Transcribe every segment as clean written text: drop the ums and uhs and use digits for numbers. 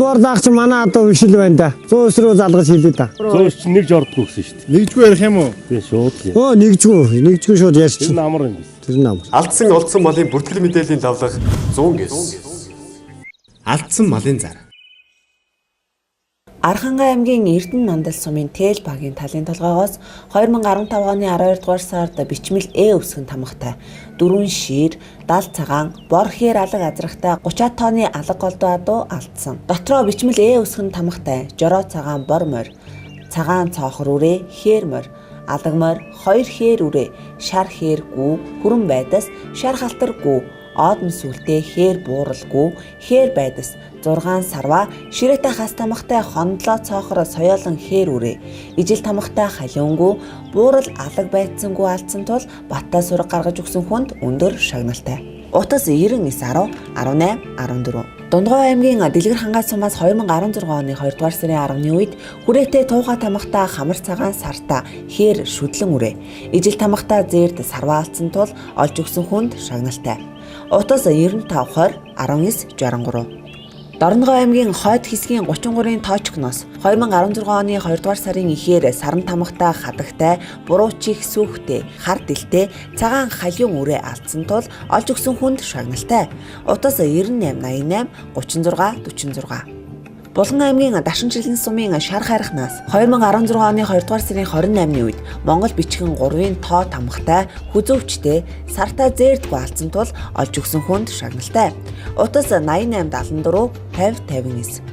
бор даагч манай одоо биш л байна да. 100 руу залгаж хэлээ да. 100 нэг жордгүй гэсэн шүү дээ. Нэгжгүй ярих юм уу? Тэгээ шууд л. Өө нэгжгүй шууд ярьчих. Тэр амар юм биш. Тэр нь амар. Алдсан олдсон малын бүртгэл мэдээллийн давлага 100 гэс. Алдсан малын зар. Архангай аймгийн Эрдэнэ Мандал сумын Тэл багийн талын толгоогоос 2015 оны 12 дугаар сард бичмэл өсгөн тамгатай 4 шир, 70 цагаан, бор хээр алга азрахтай 30 тонны алга голдуу адуу алдсан. Дотроо бичмэл өсгөн тамгатай жороо цагаан бор морь, цагаан цоохор үрээ хээр морь, алга морь 2 хээр үрээ, шар хээр гүү, хүрэн байдас, шар халтар гүү, оодм сүлтэй хээр бууралгүй, хээр байдас 6 сарва, ширээтэй хас тамгатай хондлоо цоохор соёолон хээр үрээ, ижил тамгатай халиунгүй, буурал алга байдсангүй алдсан тул баттай сураг гаргаж өгсөн хүнд өндөр шагналтай. Утас 99 10 18 14. Дундгой аймгийн Дэлгэр хангаа сумаас 2016 оны 2 дугаар сарын 10-ны үед хүрээтэй туухай тамгатай хамар цагаан сартаа хээр шүдлэн үрээ, ижил тамгатай зээрд сарва алдсан тул олж өгсөн хүнд шагналтай. Утас 95 20 19 63. Дорногой аймгийн Хойд хэсгийн 33-ын тоочкноос 2016 оны 2 дугаар сарын эхээр саран тамгатай хадагтай, буруу чих сүхтэй, хар дэлтэй, цагаан халиун үрээ алдсан тул олж өгсөн хүнд шагналтай. Утас 98 88 36 46. Булган аймгийн Дашинжилэн сумын Шар хайрхнаас 2016 оны 2 дугаар сарын 28-ны үед Монгол бичгэн 3-ын тоо тамгатай, хүзөвчтэй, сартаа зээрдгүй алдсан тул олж өгсөн хүнд шагналтай. Утас 88 74 50 59.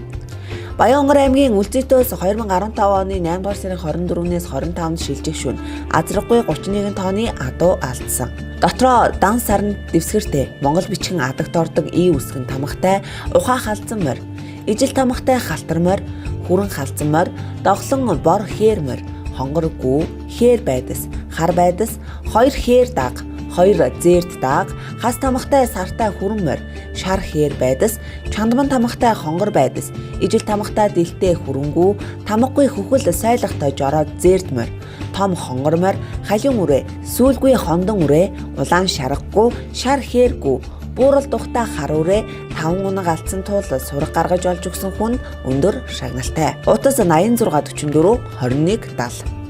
Баянгор аймгийн Үлзийтөөс 2015 оны 8 дугаар сарын 24-ээс 25-нд шилжих шөнө азраггүй 31 тонны адуу алдсан. Дотроо дан сарн дэвсгэртэй Монгол бичгэн адагт ордог өсгөн тамгатай, ухаан халдсан морь, ижил тамгатай халтар морь, хүрэн халдсан морь, доглон бор хээр морь, хонгор гүү, хээр байдас, хар байдас, 2 хээр даг, 2 зээрд даг, хас тамгатай сартай хүрэн морь, шар хээр байдас, чандман тамгатай хонгор байдас, ижил тамгатай дэлтэй хүрэнгүү, тамгагүй хөхөл сайлгахтай жороо зээрд морь, том хонгор морь, халиун үрээ, сүүлгүй хондон үрээ, улаан шаргагүй, шар хээргүй, буурал тухтай хар үрээ 5 унаг алдсан тул сураг гаргаж олж өгсөн хүн өндөр шагналтай. Утас 86 44 21 70.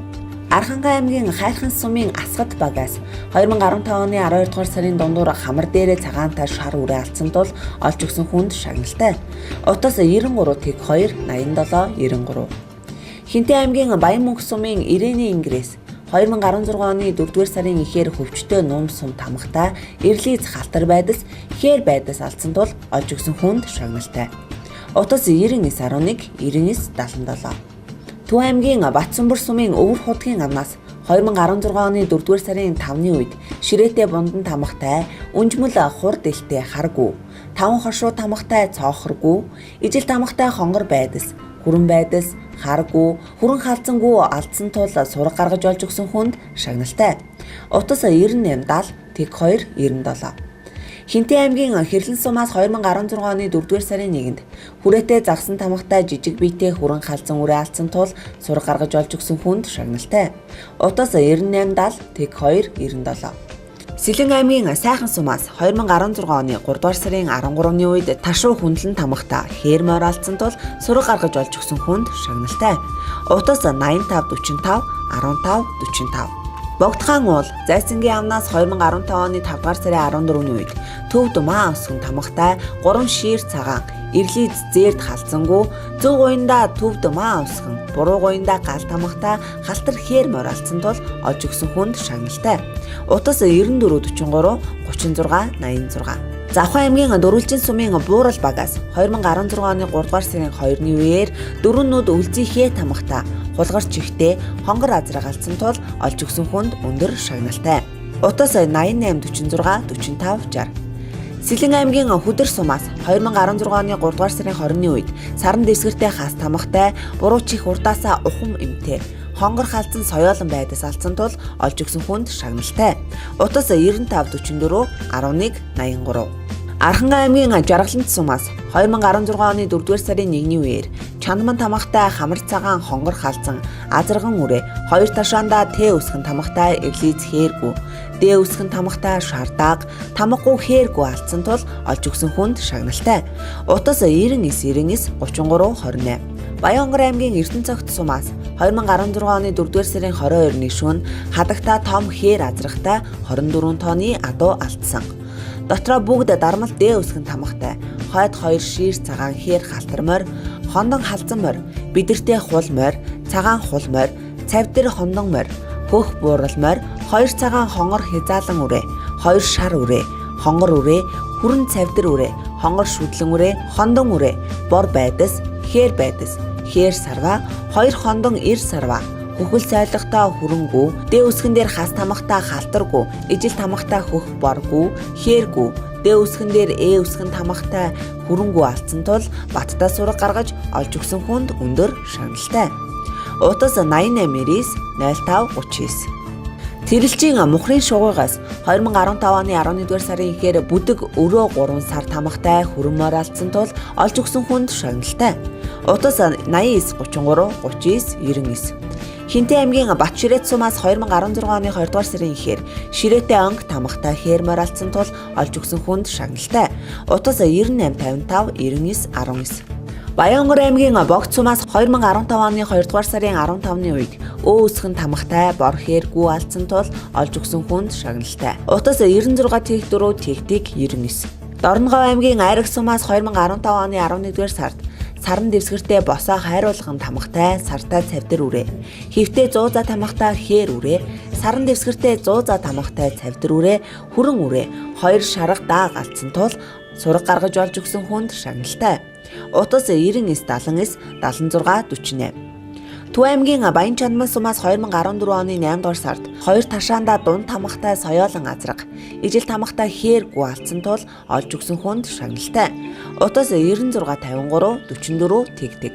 Архангай аймгийн Хайрхан сумын Асгад багаас 2015 оны 12 дугаар сарын дундуур хамар дээрээ цагаантай шар үрээ алдсан тул олж өгсөн хүнд шагналтай. Утас 93 тэг 2 87 93. Хинтээ аймгийн Баян мөнх сумын Ирэний ингрээс 2016 оны 4-р сарын эхээр хөвчтөө нум сум тамгатай, эрлиз халтар байдас, хээр байдас алдсан тул олж өгсөн хүнд шагналтай. Утас 99 11 99 77. Төв аймгийн Батсүмбэр сумын Өвөр худгийн амнаас 2016 оны 4-р сарын 5-ны үед ширээтэй бундан тамгатай, өнжмөл хур дэлтэй харгүү, 5 хошуу тамгатай цоохоргүй, ижил тамгатай хонгор байдас, хүрэн байдас, харгүү, хүрэн халдсангүй алдсан тул сураг гаргаж олж өгсөн хүнд шагналтай. Утас 98 70 тэг 2 97. Хинтээ аймгийн Хэрлэн сумаас 2016 оны 4-р сарын 1-нд хүрээтэй загсан тамгатай жижиг биетэй хүрэн халдсан үрээ алдсан тул сураг гаргаж олж өгсөн хүнд шагналтай. Утас 98 70 тэг 2 97. Сэлэн аймгийн Сайхан сумаас 2016 оны 3-р сарын 13-ны үед ташуу хүндлэн тамгатай хээр морь алдсан тул сураг гаргаж олж өгсөн хүнд шагналтай. Утас 85 45 15 45. Богдхан уул Зайсангийн амнаас 2015 оны 5-р сарын 14-ний үед төвд маа өсгөн тамгатай 3 шир цагаан, эрлиз зээрд халдсангүй, зөв гоёндаа төвд маа өсгөн, буруу гоёндаа гал тамгатай халтар хээр морь алдсан тул олж өгсөн хүнд шагналтай. Утас 94 43 36 86. Завхан аймгийн Дөрвөлжин сумын Буурал багаас 2016 оны 3-р сарын 2-ны үеэр 4 нүд үлзийхээ тамгатай, хулгар чихтэй, хонгор азраг алдсан тул олж өгсөн хүнд өндөр шагналтай. Утас 88 46 45 60. Сэлэн аймгийн Хөдөр сумаас 2016 оны 3-р сарын 20-ны үед саран дэвсгэртэй хас тамгатай, буруу чих урдаасаа ухам эмтэй, хонгор халдсан соёолон байдас алдсан тул олж өгсөн хүнд шагналтай. Утас 95 44 11 83. Архангай аймгийн Жаргалант сумаас 2016 оны 4-р сарын 1-ний үеэр чандман тамгатай хамар цагаан хонгор халдсан азарган үрээ 2 ташаандаа өсгөн тамгатай эглиз хэргүй дээ үсгэн тамхтай шардааг тамгагүй хээргүй алдсан тул олж өгсөн хүнд шагналтай. Утас 99 33 28. Баянгар аймгийн Эрдэнэцогт сумаас 2016 оны 4-р сарын 22-ны шөнө хадагта том хээр азрахтай 24 тонны адуу алдсан. Дотроо бүгд дармал дээ үсгэн тамхтай, хойд 2 шир цагаан хээр халтармор, хондон халзанмор, бидэртэй хулмор, цагаан хулмор, цавдэр хондонмор, хөх бууралмор, 2 цагаан хонгор хязаалан үрээ, 2 шар үрээ, хонгор үрээ, хүрэн цавдэр үрээ, хонгор шүтлэн үрээ, хондон үрээ, бор байдас, хээр байдас, хээр сарва, 2 хондон ир сарва, хөхөл цайлгатаа хүрэнгүү, дээ үсгэн дээр хас тамхтай халтаргүй, ижил тамхтай хөх боргүй, хээргүй, дээ үсгэн дээр үсгэн тамхтай хүрэнгүү алдсан тул баттай сураг гаргаж олж өгсөн хүнд өндөр шагналтай. Утас 88 05 39. Тэрэлжийн мухрын шугуйгаас 2015 оны 11-р сарын ихээр бүдэг өрөө 3 сар тамхтай хүрмээр алдсан тул олж өгсөн хүнд шагналтай. Утас 89 33 39 99. Хинтээ аймгийн Батширээт сумаас 2016 оны 2-р сарын ихээр ширээтэй онг тамхтай хээрмээр алдсан тул олж өгсөн хүнд шагналтай. Утас 98 55 99 19. Баянгар аймгийн Богд сумаас 2015 оны 2-р сарын 15-ны үед үсгэн тамхтай бор хээргүй алдсан тул олж өгсөн хүнд шагналтай. Утас 96 тэг 4 тэг 99. Дорногов аймгийн Айраг сумаас 2015 оны 11-р сард саран дэвсгэртэй босоо хайруулган тамхтай сартай цавдэр үрээ, хөвтэй 100 за тамхтай хээр үрээ, саран дэвсгэртэй 100 за тамхтай цавдэр үрээ, хүрэн үрээ, 2 шарга дааг алдсан тул сураг гаргаж олж өгсөн хүнд шагналтай. Утас 99 79 76 48. Төв аймгийн Баян Чанман сумаас 2014 оны 8-р сард 2 ташаанда дунд тамхтай соёолон азраг, ижил тамхтай хээргүй алдсан тул олж өгсөн хүнд шагналтай. Утас 96 53 44 тэг.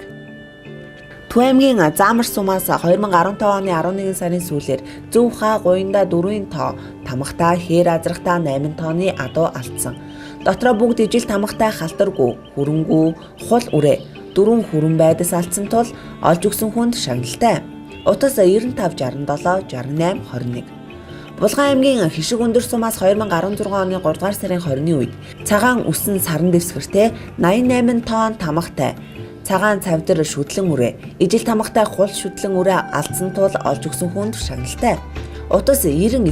Төв аймгийн Заамар сумаас 2015 оны 11 сарын сүүлээр Зөв хаа гуйнда 4 тоо тамхтай хээр азрахтаа 8 тооны адуу алдсан. Дотроо бүгд ижил тамхтай халтаргүй, хүрэнгүү, хул үрээ 4 хүрэн байдас алдсан тул олж өгсөн хүнд шагналтай. Утас 95 67 68 21. Булган аймгийн Хишиг өндөр сумаас 2016 оны 3-р сарын 20-ны үед цагаан үсэн саран дэвсгэртэй 88 тонн тамхтай цагаан цавдэр шүтлэн үрээ, ижил тамхтай хул шүтлэн үрээ алдсан тул олж өгсөн хүнд шагналтай. Утас 99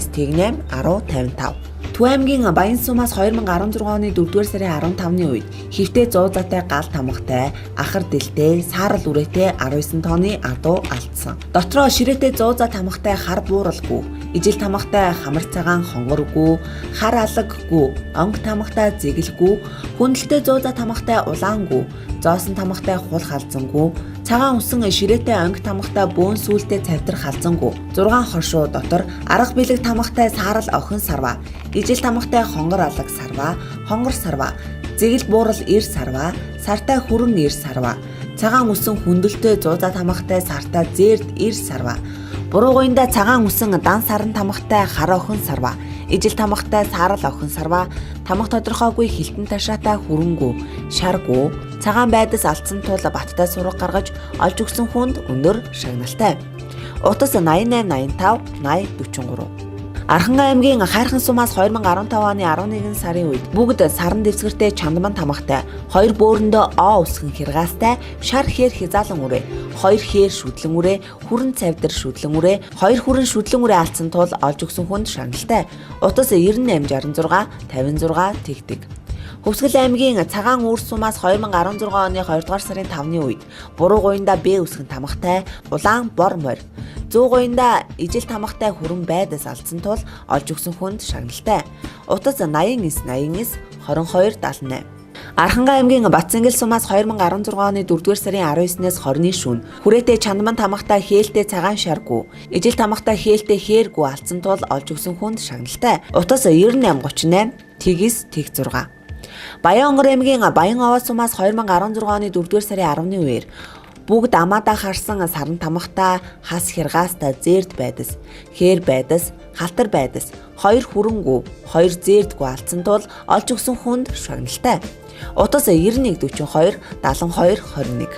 8 10 55. Төв аймгийн Баян сумаас 2016 оны 4-р сарын 15-ны үед хөвтэй 100 затай гал тамхтай, ахар дэлтэй, саарал үрээтэй 19 тонны адуу алдсан. Дотроо ширээтэй 100 за тамхтай хар бууралгүй, ижил тамхтай хамар цагаан хонгоргүй, хар алаггүй, онг тамхтай зэгэлгүй, хүндэлтэй 100 за тамхтай улаангүй, зоосон тамхтай хул халзангүй, цагаан үсэн ширээтэй онг тамхтай бөөн сүултэй цавдар халзангүй, 6 хошуу дотор арга бэлэг тамхтай саарал охин сарва, ижил тамхтай хонгор алаг сарва, хонгор сарва, зэгэл буурал ир сарва, сартай хүрэн ир сарва, цагаан үсэн хүндэлтэй 100 за тамхтай сартай зээрд ир сарва, буруу гуйнда цагаан үсэн дан саран тамхтай хар охин сарва, ижил тамхтай саарал охин сарва, тамх тодорхойгүй хилтэн ташаатай хүрэнгүү, шаргүү, цагаан байдас алдсан тул баттай сураг гаргаж олж өгсөн хүнд өндөр шагналтай. Утас 88 85 80 43. Архан аймгийн Хайрхан сумаас 2015 оны 11 сарын үед бүгд саран дэвсгэртэй чандман тамхтай, 2 бөөрөндөө үсгэн хэргаастай, шар хээр хязаалан үрээ, 2 хээр шүтлэн үрээ, хүрэн цавдэр шүтлэн үрээ, 2 хүрэн шүтлэн үрээ алдсан тул олж өгсөн хүнд шагналтай. Утас 98 66 56 тэг. Хөвсгөл аймгийн Цагаан Үүр сумаас 2016 оны 2-р сарын 5-ны үед буруу гуйнда Б үсгэн тамхтай, улаан бор морь, 100 гуйнда ижил тамхтай хүрэн байдас алдсан тул олж өгсөн хүнд шагналтай. Утас 89 89 22 78. Архангай аймгийн Батцэнгэл сумаас 2016 оны 4-р сарын 19-ноос 20-ны шөнө хүрээтэй чандман тамхтай хээлтэй цагаан шаргуу, ижил тамхтай хээлтэй хээргүү алдсан тул олж өгсөн хүнд шагналтай. Утас 98 38 тэгс тэг 6. Баянгар аймгийн Баян Овоо сумаас 2016 оны 4-р сарын 10-ны үеэр бүгд амаадаа харсан саран тамхтай, хас хэргаастай зээрд байдас, хээр байдас, халтар байдас, 2 хүрэнгүү, 2 зээрдгүй алдсан тул олж өгсөн хүнд шагналтай. Утас 91 42 72 21.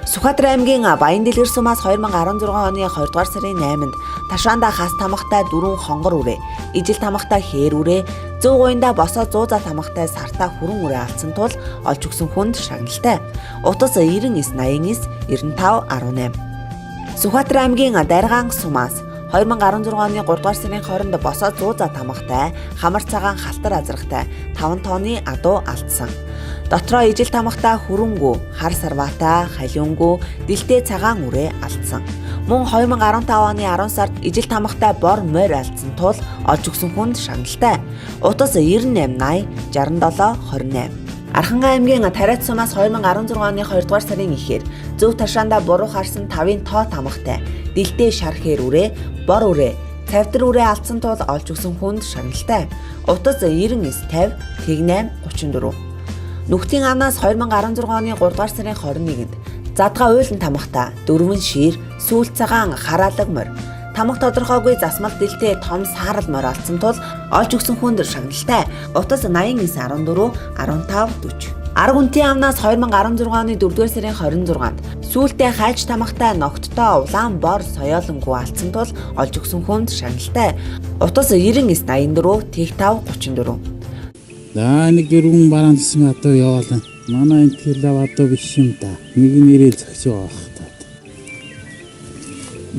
Сүхбаатар аймгийн Баян Дэлгэр сумаас 2016 оны 2 дугаар сарын 8-нд Ташаанда хас тамхтай 4 хонгор үрээ, ижил тамхтай хээр үрээ, зөв гуйнда босоо 100 за тамхтай сартаа хүрэн үрээ алдсан тул олж өгсөн хүнд шагналтай. Утас 9989 9518. Сүхбаатар аймгийн Даргаан сумаас 2016 оны 3 дугаар сарын 20-нд босоо 100 за тамхтай, хамар цагаан халтар азрагтай 5 тонны адуу алдсан. Дотроо ижил тамхтай хөрөнгөө, хар сарваатай, халиунгөө, дэлтэй цагаан үрээ алдсан. Мөн 2015 оны 10 сард ижил тамхтай бор морь алдсан тул олж өгсөн хүнд шагналтай. Утас 9880 6728. Архангай аймгийн Тариат сумаас 2016 оны 2 дугаар сарын ихээр зөв Ташаанда буруу харсан 5-ын тоо тамхтай, дэлтэй шар хээр үрээ, бор үрээ, цавдар үрээ алдсан тул олж өгсөн хүнд шагналтай. Утас 9950 18 34. Нүхтийн амнаас 2016 оны 3 дугаар сарын 21-нд задгаа уйлан тамхтай, 4 шир, сүүл цагаан хараалаг морь, тамх тодорхойгүй засмал дэлтэй том саарал морь алдсан тул олж өгсөн хүнд шагналтай. Утас 8914 1540. Арга үнтийн амнаас 2016 оны 4 дугаар сарын 26-нд сүүлдээ хайж тамхтай ногттой улаан бор соёолонгүй алдсан тул олж өгсөн хүнд шагналтай. Утас 9984 55 34. За нэг дөрвөн бараандсан одоо яваалаа. Манай энэ төлөв одоо биш юм да. Нэг нэрэл зогсож байгаа бах та.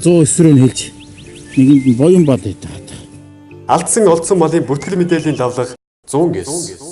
100 өсрөө хэлж. Нэгэнд боён бод итээ. Алдсан олдсон малын бүртгэл мэдээллийн давлага 100 гэс.